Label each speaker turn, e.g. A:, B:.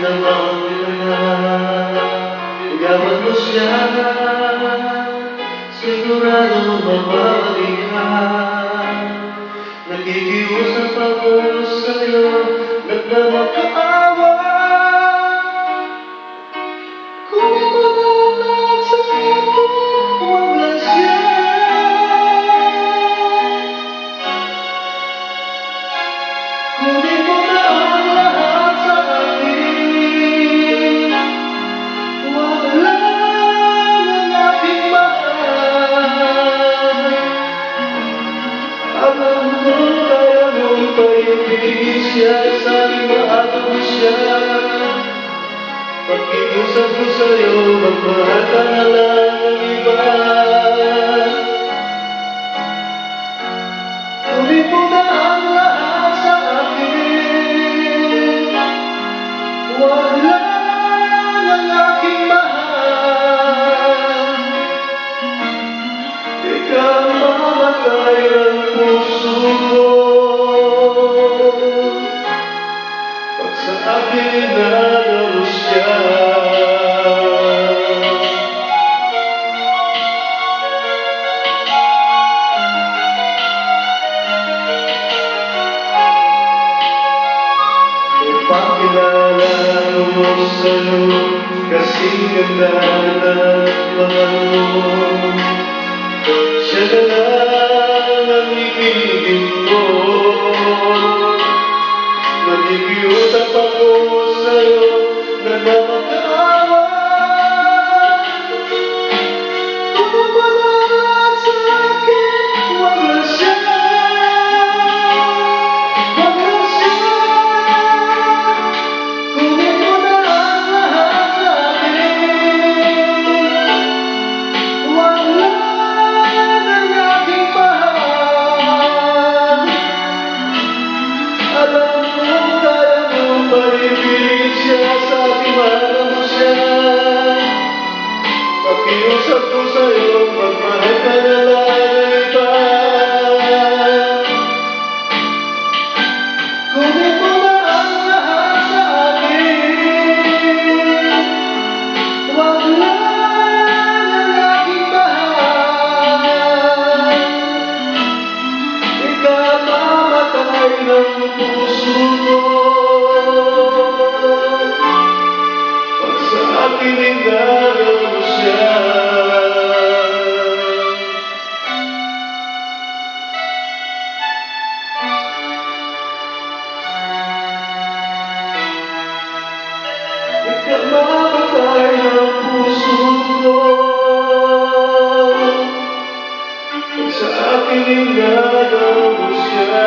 A: namang ligawan mo siya, sigurado mababalik ka. Nakikiusap ako sa'yo, nagmamakaawa. Kunin mo na lahat sa akin, huwag lang siya. Kunin mo na ang lahat sa akin, huwag lang ang aking mahal. Alam ko kaya mong paibigin siya, sa'kin mahal mo siya. Pag-iusap ko sa'yo, magmahal ka na lang ng iba. Kunin mo na ang lahat sa akin, huwag lang ang aking mahal. Ikaw mamatay ng puso ko, pag sa akin inagaw siya. Ipakilala mo sa'yo, kasing ganda ng mga mo. Siya na lang ang ibigin mo. Nakikiusap ako sa'yo, nagmamakaawa. Kunin mo na lahat sa akin, huwag lang siya. Huwag lang siya. Kunin mo na ang lahat sa akin, huwag lang ang aking mahal. Alam mo kaya mong paibigin siya, sa'kin mahal mo siya. Pakiusap ko sa'yo, magmahal ka na lang ng iba. Kunin mo na ang lahat sa akin, huwag lang ang aking mahal. Ikaw mamatay ng puso ko, pag sa akin inagaw mo siya. Ikaw mamatay ng puso ko, pag sa akin inagaw mo siya.